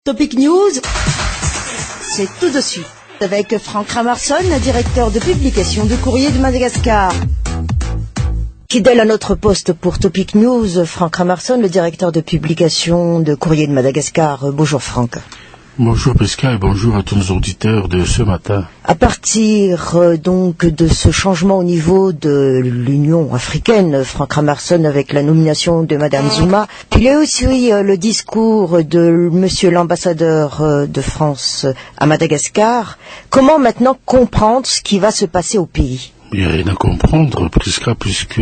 Topic News, c'est tout de suite avec Franck Ramarson, directeur de publication du Courrier de Madagascar. Fidèle à notre poste pour Topic News, Franck Ramarson, le directeur de publication de Courrier de Madagascar. Bonjour Franck. Bonjour Pesca et bonjour à tous nos auditeurs de ce matin. À partir donc de ce changement au niveau de l'Union africaine, Franck Ramarson, avec la nomination de Madame Zuma, il y a aussi le discours de Monsieur l'ambassadeur de France à Madagascar. Comment maintenant comprendre ce qui va se passer au pays ? Il n'y a rien à comprendre, Pesca, puisque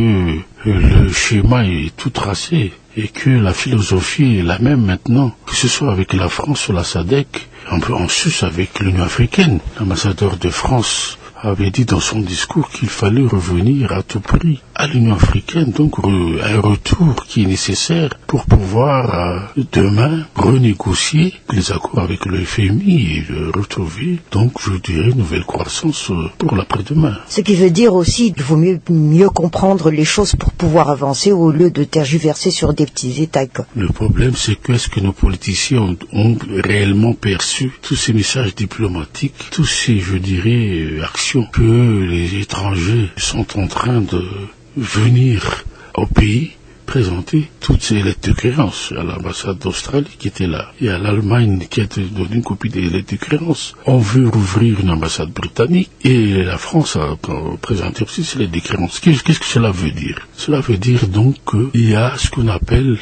le schéma est tout tracé. Et que la philosophie est la même maintenant, que ce soit avec la France ou la SADC, un peu en sus avec l'Union africaine. L'ambassadeur de France avait dit dans son discours qu'il fallait revenir à tout prix à l'Union africaine, donc un retour qui est nécessaire pour pouvoir demain renégocier les accords avec le FMI et retrouver, donc je dirais, une nouvelle croissance pour l'après-demain. Ce qui veut dire aussi qu'il vaut mieux comprendre les choses pour pouvoir avancer au lieu de tergiverser sur des petits états. Le problème, c'est que est-ce que nos politiciens ont réellement perçu tous ces messages diplomatiques, tous ces, je dirais, actions que les étrangers sont en train de venir au pays présenter toutes ces lettres de créance à l'ambassade d'Australie qui était là et à l'Allemagne qui a donné une copie des lettres de créance. On veut rouvrir une ambassade britannique et la France a présenté aussi ces lettres de créance. Qu'est-ce que cela veut dire ? Cela veut dire donc qu'il y a ce qu'on appelle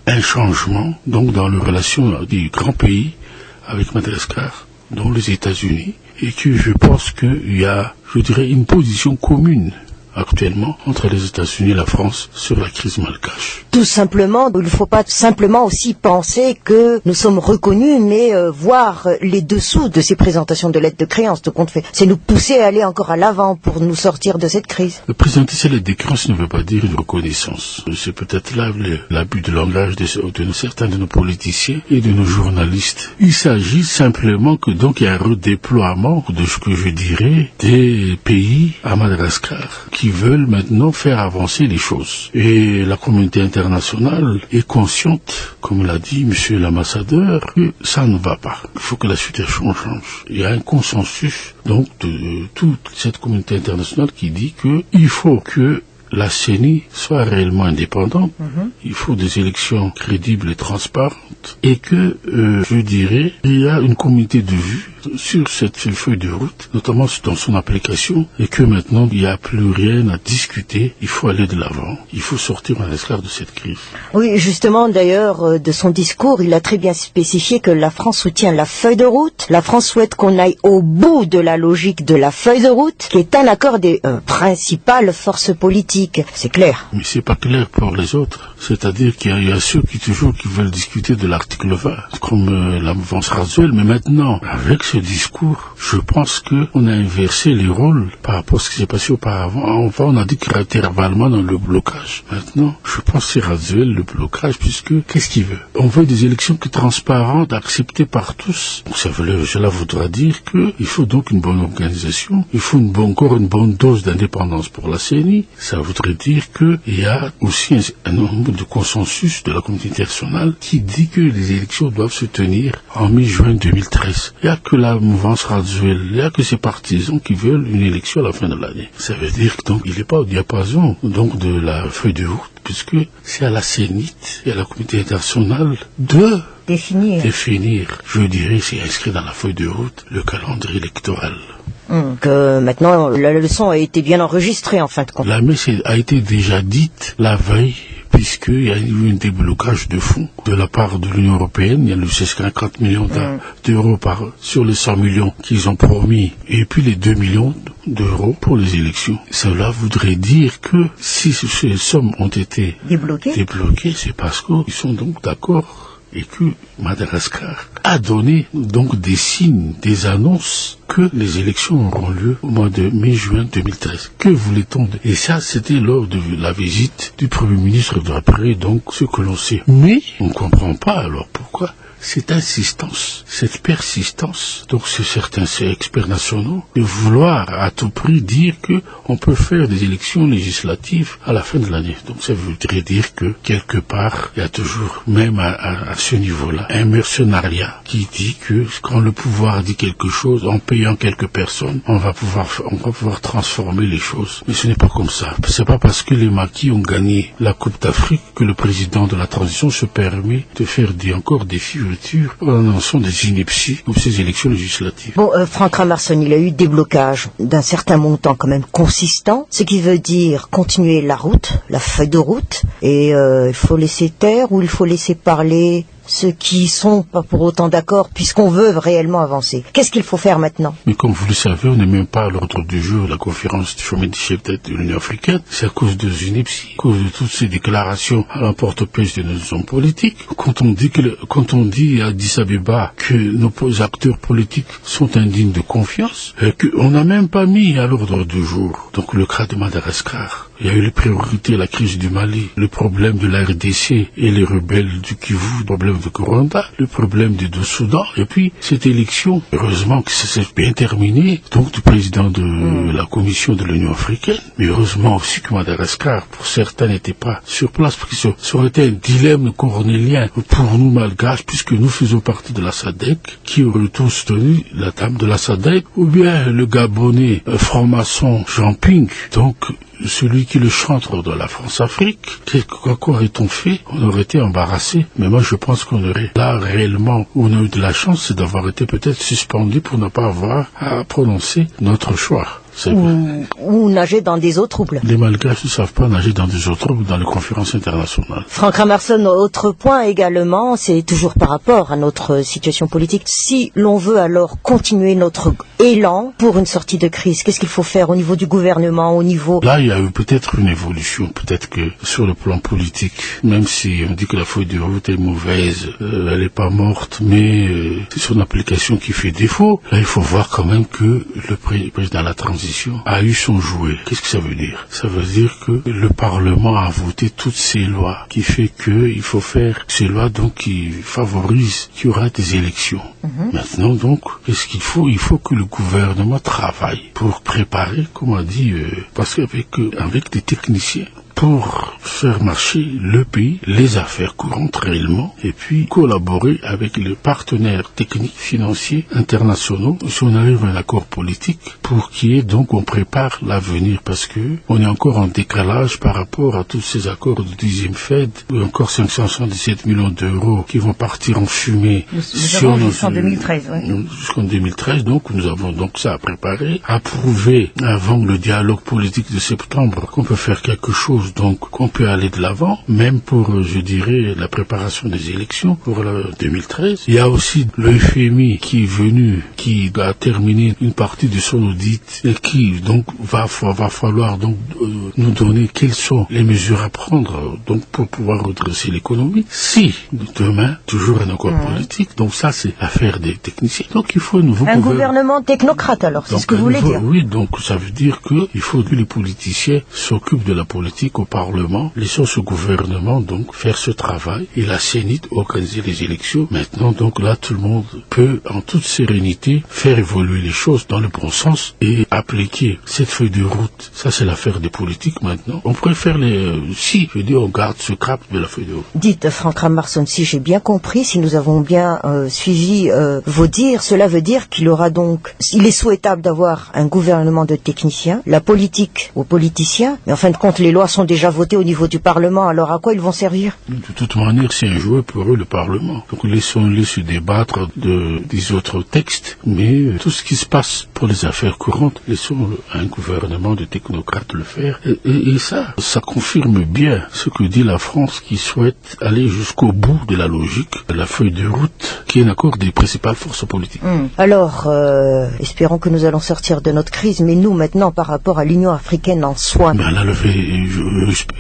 un changement donc dans les relations des grands pays avec Madagascar, dont les États-Unis, et que je pense qu'il y a, je dirais, une position commune actuellement entre les États-Unis et la France sur la crise malgache. Tout simplement, il ne faut pas simplement aussi penser que nous sommes reconnus, mais voir les dessous de ces présentations de lettres de créance, de compte fait. C'est nous pousser à aller encore à l'avant pour nous sortir de cette crise. Présenter ces lettres de créance ne veut pas dire une reconnaissance. C'est peut-être là l'abus de langage de certains de nos politiciens et de nos journalistes. Il s'agit simplement que donc il y a un redéploiement de ce que je dirais des pays à Madagascar qui veulent maintenant faire avancer les choses. Et la communauté internationale est consciente, comme l'a dit monsieur l'ambassadeur, que ça ne va pas. Il faut que la situation change. Il y a un consensus donc de toute cette communauté internationale qui dit qu'il faut que la CENI soit réellement indépendante, il faut des élections crédibles et transparentes, et que, je dirais, il y a une communauté de vue sur cette feuille de route, notamment dans son application, et que maintenant, il n'y a plus rien à discuter, il faut aller de l'avant, il faut sortir Madagascar de cette crise. Oui, justement, d'ailleurs, de son discours, il a très bien spécifié que la France soutient la feuille de route, la France souhaite qu'on aille au bout de la logique de la feuille de route, qui est un accord des principales forces politiques. C'est clair. Mais c'est pas clair pour les autres. C'est-à-dire qu'il y a ceux qui veulent discuter de l'article 20, comme la mouvance Razuel. Mais maintenant, avec ce discours, je pense qu'on a inversé les rôles par rapport à ce qui s'est passé auparavant. On a dit qu'il était verbalement dans le blocage. Maintenant, je pense que c'est Razuel le blocage, puisque qu'est-ce qu'il veut ? On veut des élections qui sont transparentes, acceptées par tous. Donc cela voudra dire qu'il faut donc une bonne organisation. Il faut encore une bonne dose d'indépendance pour la CENI. Ça voudrait dire qu'il y a aussi un nombre de consensus de la communauté internationale qui dit que les élections doivent se tenir en mi-juin 2013. Il n'y a que la mouvance Razuel, il n'y a que ses partisans qui veulent une élection à la fin de l'année. Ça veut dire qu'il n'est pas au diapason donc de la feuille de route, puisque c'est à la CENI et à la communauté internationale de définir, je dirais, c'est inscrit dans la feuille de route, le calendrier électoral. Que maintenant, la leçon a été bien enregistrée, en fin de compte. La messe a été déjà dite la veille, puisqu'il y a eu un déblocage de fonds de la part de l'Union européenne. Il y a eu 50 millions d'euros sur les 100 millions qu'ils ont promis, et puis les 2 millions d'euros pour les élections. Cela voudrait dire que si ces sommes ont été débloquées, c'est parce qu'ils sont donc d'accord et que Madagascar a donné donc des signes, des annonces que les élections auront lieu au mois de mai-juin 2013. Que voulait-on ? Et ça, c'était lors de la visite du Premier ministre d'après, donc ce que l'on sait. Mais on ne comprend pas alors pourquoi cette insistance, cette persistance, donc c'est certains experts nationaux, de vouloir à tout prix dire que on peut faire des élections législatives à la fin de l'année. Donc ça voudrait dire que quelque part, il y a toujours, même à ce niveau-là, un mercenariat qui dit que quand le pouvoir dit quelque chose, en payant quelques personnes, on va pouvoir transformer les choses. Mais ce n'est pas comme ça. C'est pas parce que les maquis ont gagné la Coupe d'Afrique que le président de la transition se permet de faire encore des fioriture en annonçant des inepties pour ces élections législatives. Bon, Franck Ramarson, il a eu des blocages d'un certain montant quand même consistant, ce qui veut dire continuer la route, la feuille de route, et il faut laisser taire ou il faut laisser parler ceux qui sont pas pour autant d'accord, puisqu'on veut réellement avancer. Qu'est-ce qu'il faut faire maintenant? Mais comme vous le savez, on n'est même pas à l'ordre du jour de la conférence du sommet des chefs d'État de l'Union africaine. C'est à cause de inepties, à cause de toutes ces déclarations à l'emporte-pièce de nos hommes politiques. Quand on dit à Addis Abeba que nos acteurs politiques sont indignes de confiance, qu'on n'a même pas mis à l'ordre du jour. Donc le cas de Madagascar. Il y a eu les priorités, la crise du Mali, le problème de la RDC et les rebelles du Kivu, le problème de Rwanda, le problème du Soudan, et puis cette élection, heureusement que ça s'est bien terminé, donc du président de la Commission de l'Union africaine, mais heureusement aussi que Madagascar, pour certains, n'était pas sur place, parce que ça aurait été un dilemme cornélien pour nous malgaches, puisque nous faisons partie de la SADC, qui aurait tous tenu la dame de la SADC, ou bien le Gabonais franc-maçon Jean Ping, donc celui qui est le chantre de la France-Afrique. Quoi aurait-on fait? On aurait été embarrassé. Mais moi, je pense qu'on aurait, là, réellement, où on a eu de la chance, c'est d'avoir été peut-être suspendu pour ne pas avoir à prononcer notre choix. Ou nager dans des eaux troubles. Les Malgaches ne savent pas nager dans des eaux troubles dans les conférences internationales. Franck Ramarson, autre point également, c'est toujours par rapport à notre situation politique. Si l'on veut alors continuer notre élan pour une sortie de crise, qu'est-ce qu'il faut faire au niveau du gouvernement, au niveau... Là, il y a eu peut-être une évolution, peut-être que sur le plan politique, même si on dit que la feuille de route est mauvaise, elle n'est pas morte, mais c'est son application qui fait défaut. Là, il faut voir quand même que le président de la transition a eu son jouet. Qu'est-ce que ça veut dire? Ça veut dire que le Parlement a voté toutes ces lois, qui fait que il faut faire ces lois donc qui favorisent qu'il y aura des élections. Maintenant donc, qu'est-ce qu'il faut? Il faut que le gouvernement travaille pour préparer, comme on dit, parce qu'avec des techniciens, pour faire marcher le pays, les affaires courantes réellement, et puis collaborer avec les partenaires techniques, financiers, internationaux, si on arrive à un accord politique, pour qu'il y ait donc, on prépare l'avenir, parce que on est encore en décalage par rapport à tous ces accords du 10e Fed, où il y a encore 577 millions d'euros qui vont partir en fumée. Jusqu'en 2013, oui. Jusqu'en 2013, donc, nous avons donc ça à préparer, à prouver avant le dialogue politique de septembre qu'on peut faire quelque chose, donc qu'on peut aller de l'avant, même pour, je dirais, la préparation des élections pour le 2013. Il y a aussi le FMI qui est venu, qui a terminé une partie de son audit et qui donc va falloir donc nous donner quelles sont les mesures à prendre donc pour pouvoir redresser l'économie. Si demain toujours un accord politique, donc ça c'est affaire des techniciens. Donc il faut un nouveau gouvernement technocrate alors, c'est ce que vous voulez dire. Oui, donc ça veut dire que il faut que les politiciens s'occupent de la politique au Parlement, laissons ce gouvernement donc faire ce travail et la CENI organiser les élections. Maintenant donc là tout le monde peut en toute sérénité faire évoluer les choses dans le bon sens et appliquer cette feuille de route. Ça c'est l'affaire des politiques maintenant. On pourrait faire on garde ce cap de la feuille de route. Dites Franck Ramarson, si j'ai bien compris, si nous avons bien suivi vos dires, cela veut dire qu'il est souhaitable d'avoir un gouvernement de techniciens, la politique aux politiciens, mais en fin de compte les lois sont déjà votées au niveau du Parlement, alors à quoi ils vont servir? De toute manière, c'est un jouet pour eux, le Parlement. Donc laissons-les se débattre des autres textes, mais tout ce qui se passe pour les affaires courantes, laissons un gouvernement de technocrates le faire. Et ça confirme bien ce que dit la France qui souhaite aller jusqu'au bout de la logique, de la feuille de route, qui est un accord des principales forces politiques. Alors, espérons que nous allons sortir de notre crise, mais nous, maintenant, par rapport à l'Union africaine en soi...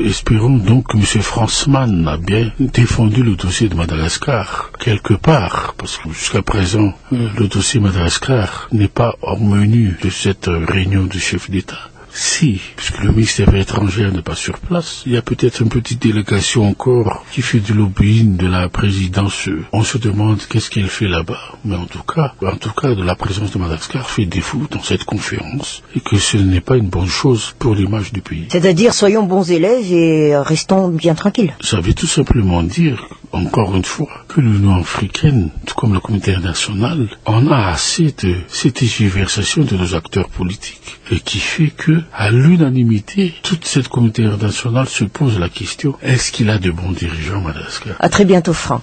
Espérons donc que M. Fransman a bien défendu le dossier de Madagascar, quelque part, parce que jusqu'à présent, le dossier Madagascar n'est pas au menu de cette réunion du chef d'État. si, puisque le ministère étranger n'est pas sur place, il y a peut-être une petite délégation encore qui fait du lobbying de la présidence. On se demande qu'est-ce qu'elle fait là-bas. Mais en tout cas, de la présence de Madagascar fait défaut dans cette conférence et que ce n'est pas une bonne chose pour l'image du pays. C'est-à-dire, soyons bons élèves et restons bien tranquilles. Ça veut tout simplement dire, encore une fois, que l'Union africaine, tout comme la communauté internationale, en a assez de cette tergiversation de nos acteurs politiques et qui fait que, à l'unanimité, toute cette communauté internationale se pose la question, est-ce qu'il a de bons dirigeants, Madagascar? À très bientôt, Franck.